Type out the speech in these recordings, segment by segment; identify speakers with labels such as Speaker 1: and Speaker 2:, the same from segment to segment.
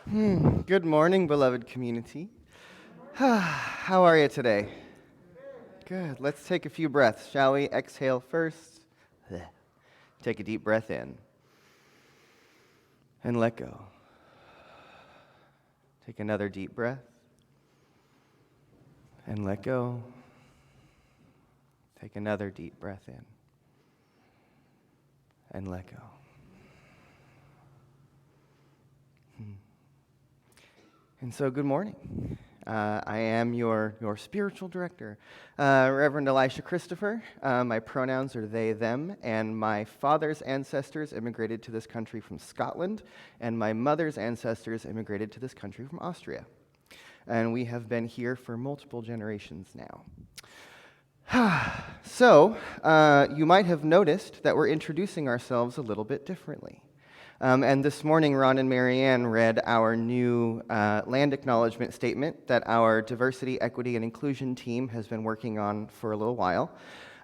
Speaker 1: Good morning, beloved community. How are you today? Good. Let's take a few breaths, shall we? Exhale first. Take a deep breath in. And let go. Take another deep breath. And let go. Take another deep breath in. And let go. And so, good morning. I am your spiritual director, Reverend Elisha Christopher. My pronouns are they, them, and my father's ancestors immigrated to this country from Scotland, and my mother's ancestors immigrated to this country from Austria. And we have been here for multiple generations now. So, you might have noticed that we're introducing ourselves a little bit differently. And this morning, Ron and Marianne read our new land acknowledgement statement that our diversity, equity, and inclusion team has been working on for a little while.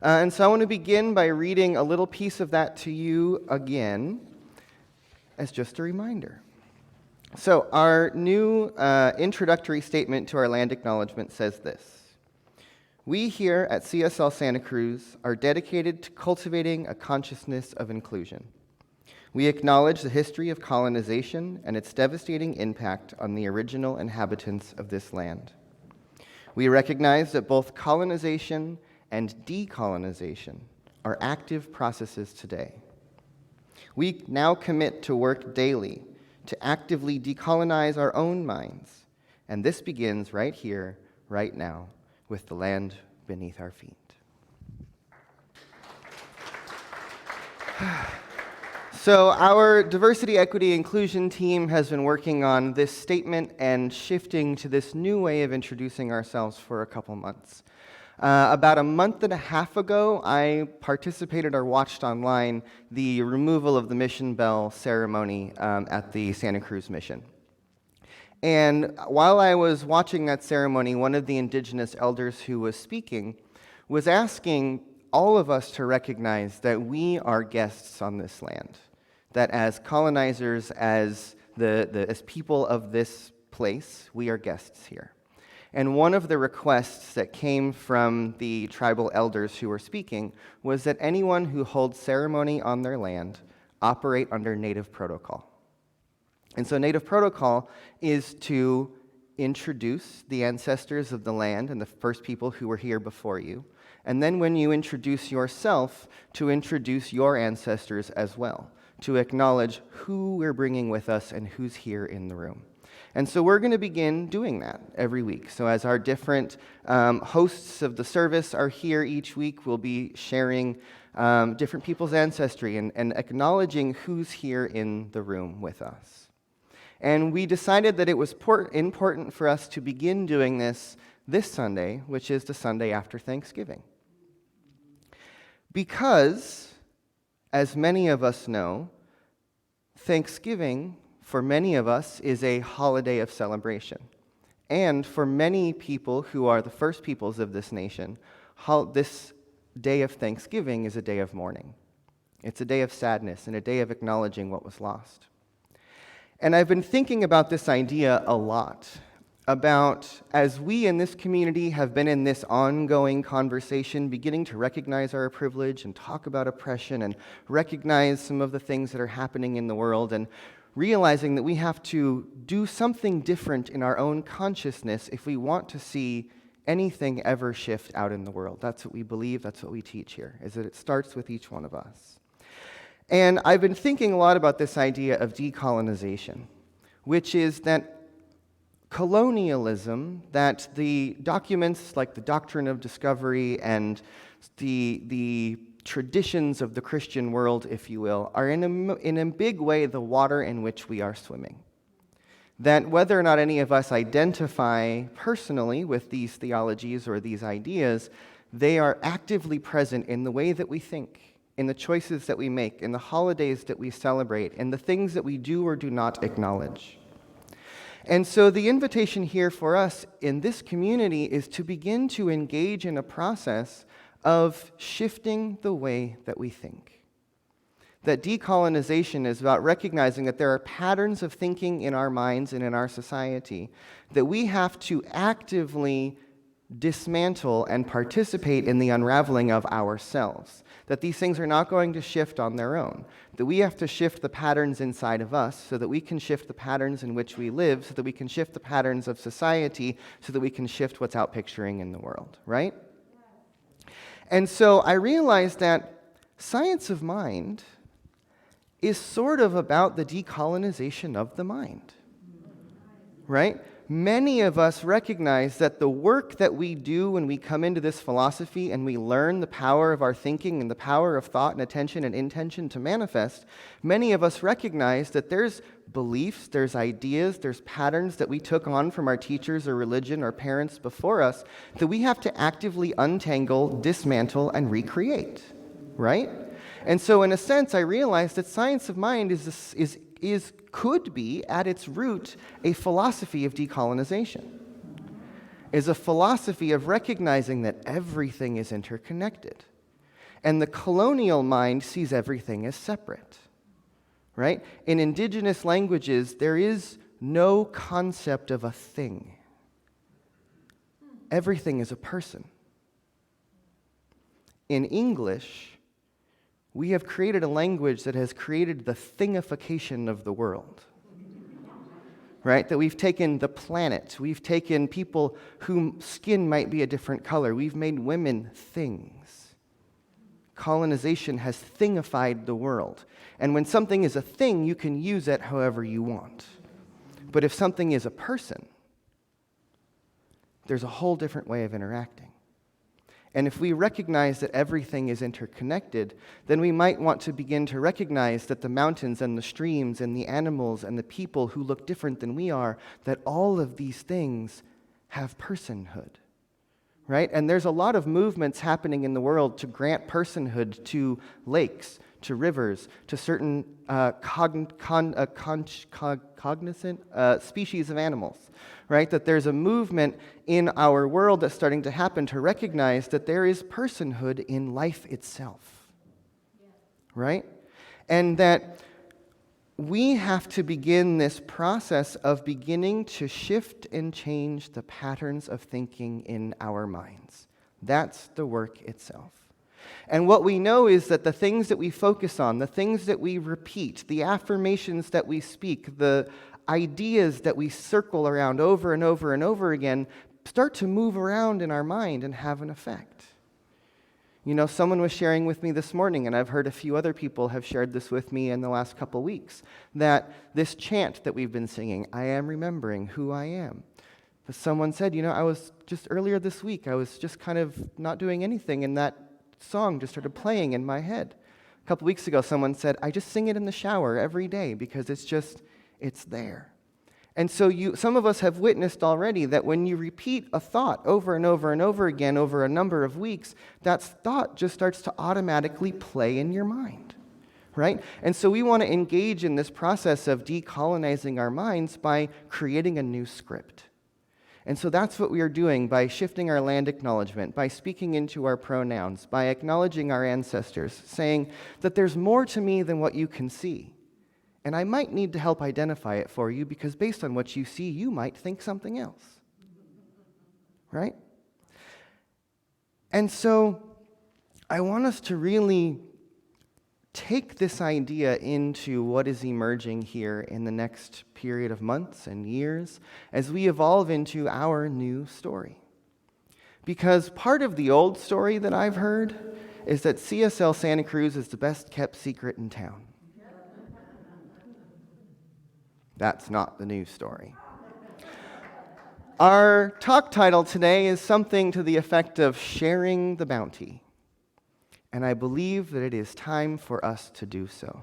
Speaker 1: And so I want to begin by reading a little piece of that to you again as just a reminder. So our new introductory statement to our land acknowledgement says this: "We here at CSL Santa Cruz are dedicated to cultivating a consciousness of inclusion. We acknowledge the history of colonization and its devastating impact on the original inhabitants of this land. We recognize that both colonization and decolonization are active processes today. We now commit to work daily to actively decolonize our own minds, and this begins right here, right now, with the land beneath our feet." So our diversity, equity, inclusion team has been working on this statement and shifting to this new way of introducing ourselves for a couple months. About a month and a half ago, I participated or watched online the removal of the mission bell ceremony at the Santa Cruz mission. And while I was watching that ceremony, one of the indigenous elders who was speaking was asking all of us to recognize that we are guests on this land, that as colonizers, as people of this place, we are guests here. And one of the requests that came from the tribal elders who were speaking was that anyone who holds ceremony on their land operate under Native protocol. And so Native protocol is to introduce the ancestors of the land and the first people who were here before you. And then when you introduce yourself, to introduce your ancestors as well, to acknowledge who we're bringing with us and who's here in the room. And so we're going to begin doing that every week. So as our different hosts of the service are here each week, we'll be sharing different people's ancestry and acknowledging who's here in the room with us. And we decided that it was important for us to begin doing this Sunday, which is the Sunday after Thanksgiving. Because, as many of us know, Thanksgiving, for many of us, is a holiday of celebration. And for many people who are the first peoples of this nation, this day of Thanksgiving is a day of mourning. It's a day of sadness and a day of acknowledging what was lost. And I've been thinking about this idea a lot, about as we in this community have been in this ongoing conversation, beginning to recognize our privilege and talk about oppression and recognize some of the things that are happening in the world, and realizing that we have to do something different in our own consciousness if we want to see anything ever shift out in the world. That's what we believe, that's what we teach here, is that it starts with each one of us. And I've been thinking a lot about this idea of decolonization, which is that colonialism, that the documents like the Doctrine of Discovery and the traditions of the Christian world, if you will, are in a big way the water in which we are swimming. That whether or not any of us identify personally with these theologies or these ideas, they are actively present in the way that we think, in the choices that we make, in the holidays that we celebrate, in the things that we do or do not acknowledge. And so the invitation here for us in this community is to begin to engage in a process of shifting the way that we think. That decolonization is about recognizing that there are patterns of thinking in our minds and in our society that we have to actively dismantle and participate in the unraveling of ourselves. That these things are not going to shift on their own. That we have to shift the patterns inside of us so that we can shift the patterns in which we live, so that we can shift the patterns of society, so that we can shift what's out picturing in the world, right? And so I realized that science of mind is sort of about the decolonization of the mind, right? Many of us recognize that the work that we do when we come into this philosophy and we learn the power of our thinking and the power of thought and attention and intention to manifest, many of us recognize that there's beliefs, there's ideas, there's patterns that we took on from our teachers or religion or parents before us that we have to actively untangle, dismantle, and recreate, right? And so in a sense, I realized that science of mind could be, at its root, a philosophy of decolonization. Is a philosophy of recognizing that everything is interconnected. And the colonial mind sees everything as separate, right? In indigenous languages, there is no concept of a thing. Everything is a person. In English, we have created a language that has created the Thingification of the world, right? That we've taken the planet, we've taken people whose skin might be a different color, we've made women things. Colonization has thingified the world. And when something is a thing, you can use it however you want. But if something is a person, there's a whole different way of interacting. And if we recognize that everything is interconnected, then we might want to begin to recognize that the mountains and the streams and the animals and the people who look different than we are, that all of these things have personhood, right? And there's a lot of movements happening in the world to grant personhood to lakes, to rivers, to certain cognizant species of animals, right? That there's a movement in our world that's starting to happen to recognize that there is personhood in life itself, right? And that we have to begin this process of beginning to shift and change the patterns of thinking in our minds. That's the work itself. And what we know is that the things that we focus on, the things that we repeat, the affirmations that we speak, the ideas that we circle around over and over and over again start to move around in our mind and have an effect. You know, someone was sharing with me this morning, and I've heard a few other people have shared this with me in the last couple weeks, that this chant that we've been singing, I am remembering who I am. But someone said, you know, I was just earlier this week, I was just kind of not doing anything, and that song just started playing in my head. A couple weeks ago, someone said, I just sing it in the shower every day because it's there. And so some of us have witnessed already that when you repeat a thought over and over and over again over a number of weeks, that thought just starts to automatically play in your mind, right? And so we want to engage in this process of decolonizing our minds by creating a new script. And so that's what we are doing by shifting our land acknowledgement, by speaking into our pronouns, by acknowledging our ancestors, saying that there's more to me than what you can see. And I might need to help identify it for you because based on what you see, you might think something else. Right? And so I want us to really take this idea into what is emerging here in the next period of months and years as we evolve into our new story. Because part of the old story that I've heard is that CSL Santa Cruz is the best kept secret in town. That's not the new story. Our talk title today is something to the effect of sharing the bounty. And I believe that it is time for us to do so.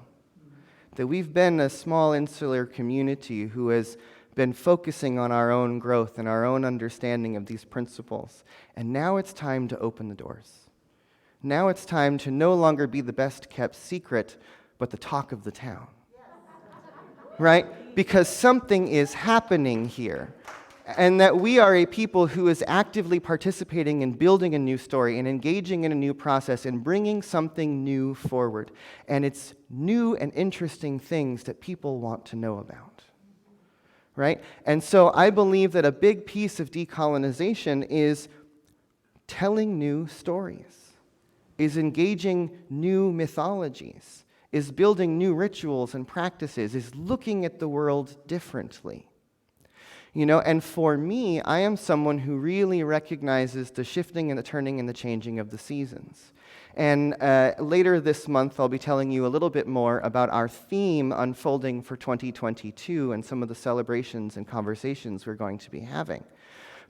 Speaker 1: That we've been a small insular community who has been focusing on our own growth and our own understanding of these principles. And now it's time to open the doors. Now it's time to no longer be the best kept secret, but the talk of the town. Right? Because something is happening here. And that we are a people who is actively participating in building a new story and engaging in a new process and bringing something new forward. And it's new and interesting things that people want to know about, right? And so I believe that a big piece of decolonization is telling new stories, is engaging new mythologies, is building new rituals and practices, is looking at the world differently. And for me, I am someone who really recognizes the shifting and the turning and the changing of the seasons. And later this month, I'll be telling you a little bit more about our theme unfolding for 2022 and some of the celebrations and conversations we're going to be having.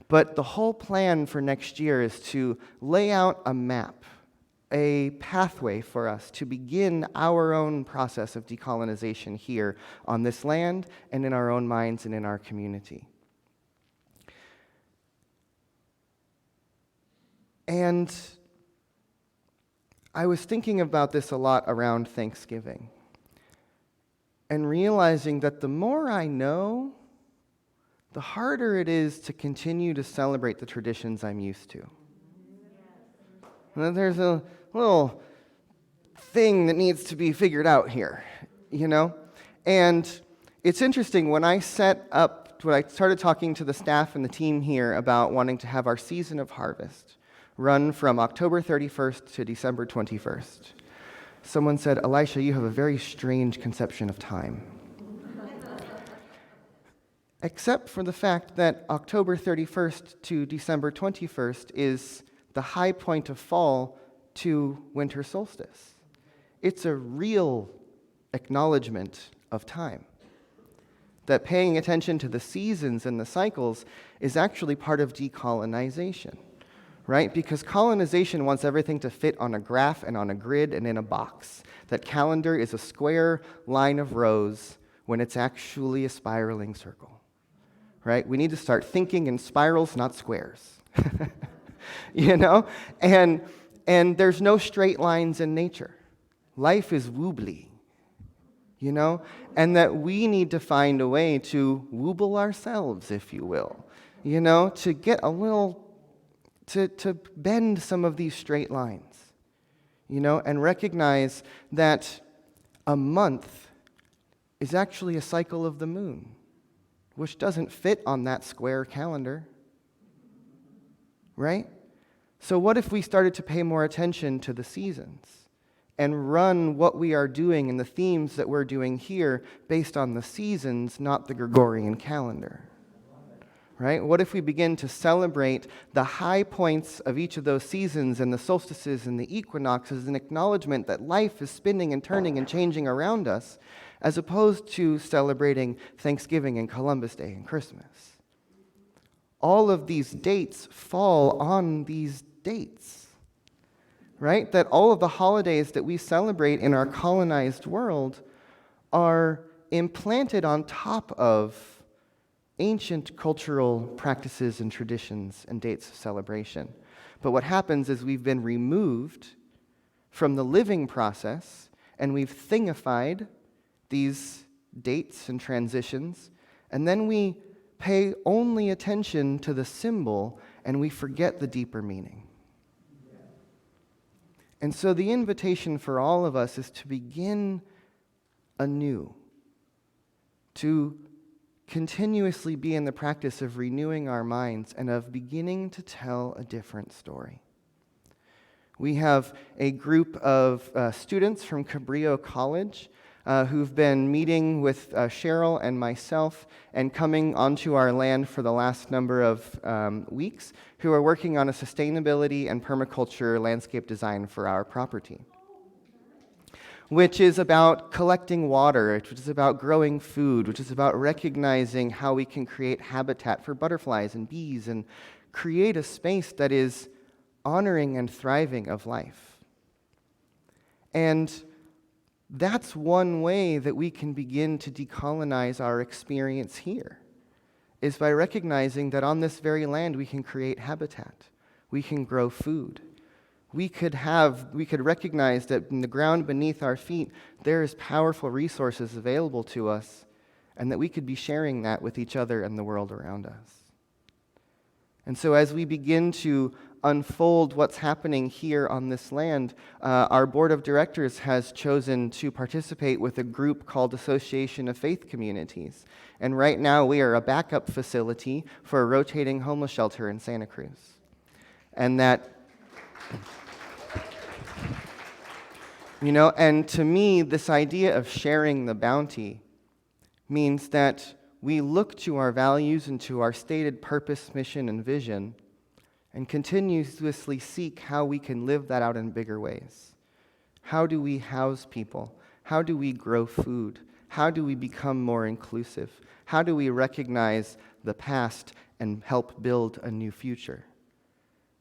Speaker 1: But the whole plan for next year is to lay out a map, a pathway for us to begin our own process of decolonization here on this land and in our own minds and in our community. And I was thinking about this a lot around Thanksgiving and realizing that the more I know, the harder it is to continue to celebrate the traditions I'm used to. And there's a little thing that needs to be figured out here, And it's interesting, when I started talking to the staff and the team here about wanting to have our season of harvest run from October 31st to December 21st, someone said, "Elisha, you have a very strange conception of time." Except for the fact that October 31st to December 21st is the high point of fall to winter solstice. It's a real acknowledgement of time. That paying attention to the seasons and the cycles is actually part of decolonization, right? Because colonization wants everything to fit on a graph and on a grid and in a box. That calendar is a square line of rows when it's actually a spiraling circle, right? We need to start thinking in spirals, not squares, And there's no straight lines in nature. Life is woobly, and that we need to find a way to wooble ourselves, if you will, to get a little, to bend some of these straight lines, and recognize that a month is actually a cycle of the moon, which doesn't fit on that square calendar, right? So what if we started to pay more attention to the seasons and run what we are doing and the themes that we're doing here based on the seasons, not the Gregorian calendar, right? What if we begin to celebrate the high points of each of those seasons and the solstices and the equinoxes, an acknowledgement that life is spinning and turning and changing around us, as opposed to celebrating Thanksgiving and Columbus Day and Christmas? All of these dates fall on these dates, right? That all of the holidays that we celebrate in our colonized world are implanted on top of ancient cultural practices and traditions and dates of celebration. But what happens is we've been removed from the living process and we've thingified these dates and transitions, and then we pay only attention to the symbol and we forget the deeper meaning. And so the invitation for all of us is to begin anew, to continuously be in the practice of renewing our minds and of beginning to tell a different story. We have a group of students from Cabrillo College who've been meeting with Cheryl and myself and coming onto our land for the last number of weeks, who are working on a sustainability and permaculture landscape design for our property, which is about collecting water, which is about growing food, which is about recognizing how we can create habitat for butterflies and bees and create a space that is honoring and thriving of life. And that's one way that we can begin to decolonize our experience here, is by recognizing that on this very land we can create habitat, we can grow food. We could recognize that in the ground beneath our feet there is powerful resources available to us, and that we could be sharing that with each other and the world around us. And so as we begin to unfold what's happening here on this land, our board of directors has chosen to participate with a group called Association of Faith Communities. And right now we are a backup facility for a rotating homeless shelter in Santa Cruz. And that, and to me, this idea of sharing the bounty means that we look to our values and to our stated purpose, mission, and vision and continuously seek how we can live that out in bigger ways. How do we house people? How do we grow food? How do we become more inclusive? How do we recognize the past and help build a new future?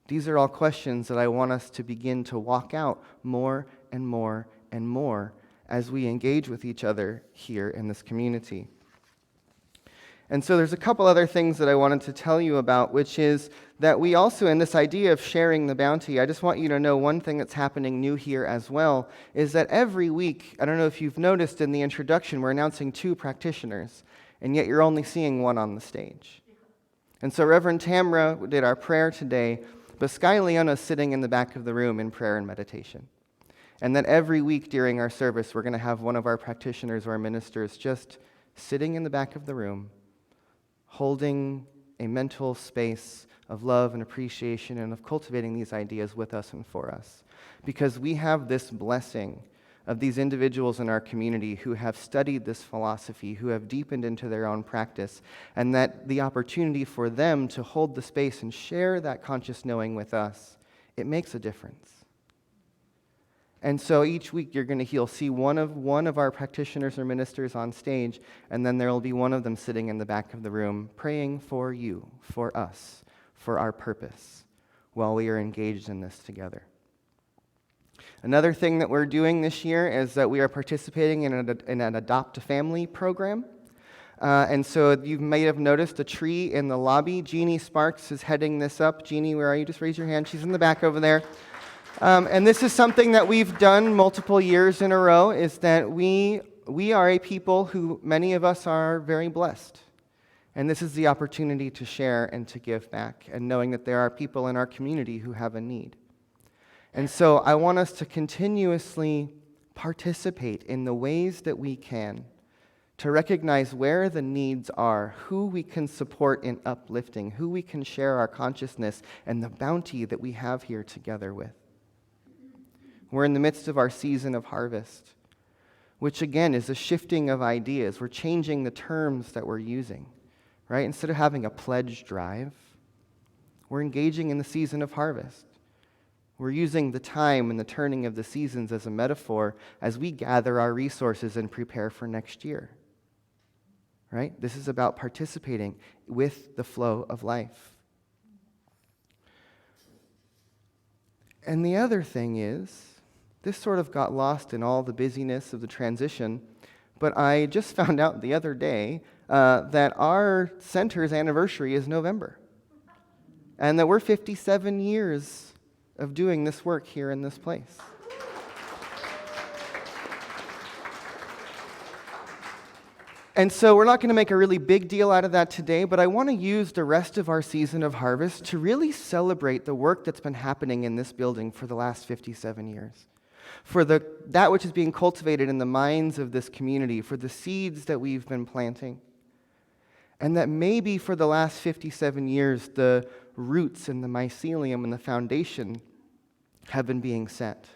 Speaker 1: These are all questions that I want us to begin to walk out more and more and more as we engage with each other here in this community. And so there's a couple other things that I wanted to tell you about, which is that we also, in this idea of sharing the bounty, I just want you to know one thing that's happening new here as well, is that every week, I don't know if you've noticed in the introduction, we're announcing 2 practitioners, and yet you're only seeing one on the stage. And so Reverend Tamra did our prayer today, but Sky Leona's sitting in the back of the room in prayer and meditation. And that every week during our service, we're going to have one of our practitioners or ministers just sitting in the back of the room, holding a mental space of love and appreciation and of cultivating these ideas with us and for us. Because we have this blessing of these individuals in our community who have studied this philosophy, who have deepened into their own practice, and that the opportunity for them to hold the space and share that conscious knowing with us, it makes a difference. And so each week you'll see one of our practitioners or ministers on stage, and then there will be one of them sitting in the back of the room praying for you, for us, for our purpose, while we are engaged in this together. Another thing that we're doing this year is that we are participating in an Adopt a Family program. And so you may have noticed a tree in the lobby. Jeannie Sparks is heading this up. Jeannie, where are you? Just raise your hand. She's in the back over there. And this is something that we've done multiple years in a row, is that we are a people who, many of us are very blessed. And this is the opportunity to share and to give back, and knowing that there are people in our community who have a need. And so I want us to continuously participate in the ways that we can to recognize where the needs are, who we can support in uplifting, who we can share our consciousness and the bounty that we have here together with. We're in the midst of our season of harvest, which again is a shifting of ideas. We're changing the terms that we're using, right? Instead of having a pledge drive, we're engaging in the season of harvest. We're using the time and the turning of the seasons as a metaphor as we gather our resources and prepare for next year, right? This is about participating with the flow of life. And the other thing is, this sort of got lost in all the busyness of the transition, but I just found out the other day that our center's anniversary is November, and that we're 57 years of doing this work here in this place. And so we're not going to make a really big deal out of that today, but I want to use the rest of our season of harvest to really celebrate the work that's been happening in this building for the last 57 years. For that which is being cultivated in the minds of this community, for the seeds that we've been planting. And that maybe for the last 57 years, the roots and the mycelium and the foundation have been being set.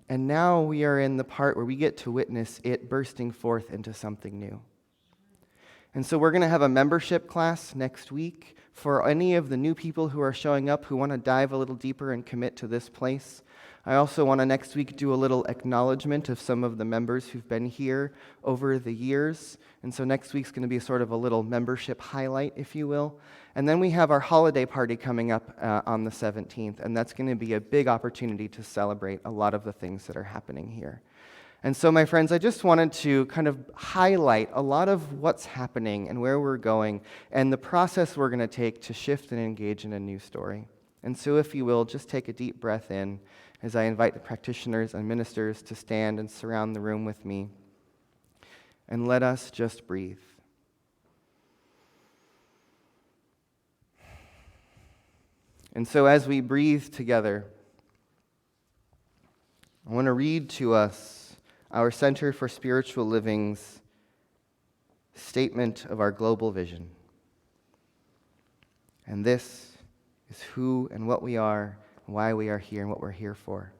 Speaker 1: And now we are in the part where we get to witness it bursting forth into something new. And so we're going to have a membership class next week for any of the new people who are showing up who want to dive a little deeper and commit to this place. I also want to next week do a little acknowledgement of some of the members who've been here over the years. And so next week's going to be sort of a little membership highlight, if you will. And then we have our holiday party coming up on the 17th, and that's going to be a big opportunity to celebrate a lot of the things that are happening here. And so, my friends, I just wanted to kind of highlight a lot of what's happening and where we're going and the process we're going to take to shift and engage in a new story. And so, if you will, just take a deep breath in as I invite the practitioners and ministers to stand and surround the room with me. And let us just breathe. And so as we breathe together, I want to read to us our Center for Spiritual Living's statement of our global vision. And this is who and what we are, and why we are here, and what we're here for.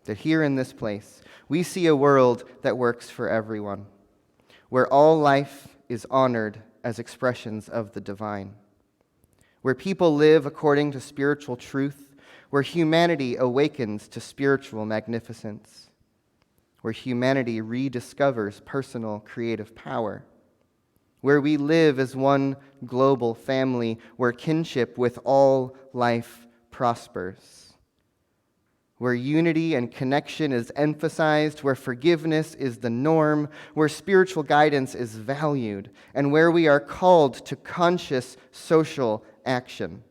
Speaker 1: That here in this place, we see a world that works for everyone, where all life is honored as expressions of the divine, where people live according to spiritual truth, where humanity awakens to spiritual magnificence, where humanity rediscovers personal creative power, where we live as one global family, where kinship with all life prospers, where unity and connection is emphasized, where forgiveness is the norm, where spiritual guidance is valued, and where we are called to conscious social action,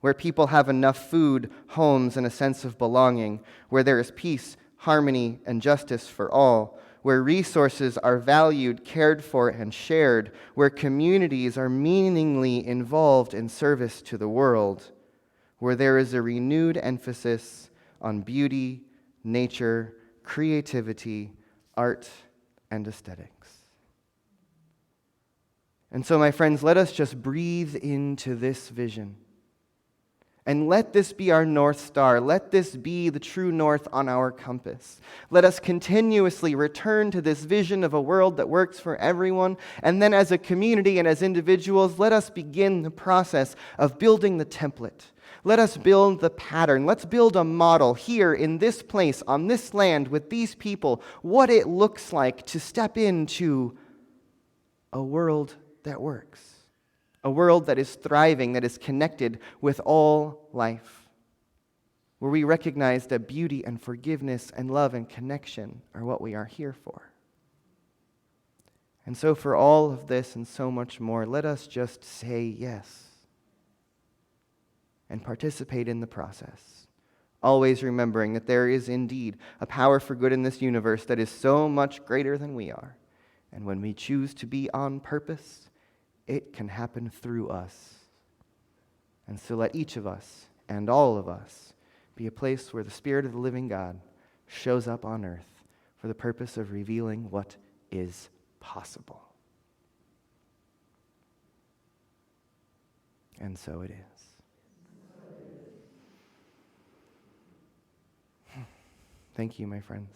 Speaker 1: where people have enough food, homes, and a sense of belonging, where there is peace, harmony, and justice for all, where resources are valued, cared for, and shared, where communities are meaningfully involved in service to the world, where there is a renewed emphasis on beauty, nature, creativity, art, and aesthetics. And so, my friends, let us just breathe into this vision. And let this be our North Star. Let this be the true north on our compass. Let us continuously return to this vision of a world that works for everyone. And then as a community and as individuals, let us begin the process of building the template. Let us build the pattern. Let's build a model here in this place, on this land, with these people, what it looks like to step into a world that works. A world that is thriving, that is connected with all life, where we recognize that beauty and forgiveness and love and connection are what we are here for. And so for all of this and so much more, let us just say yes and participate in the process, always remembering that there is indeed a power for good in this universe that is so much greater than we are. And when we choose to be on purpose, it can happen through us. And so let each of us and all of us be a place where the Spirit of the living God shows up on earth for the purpose of revealing what is possible. And so it is. Thank you, my friends.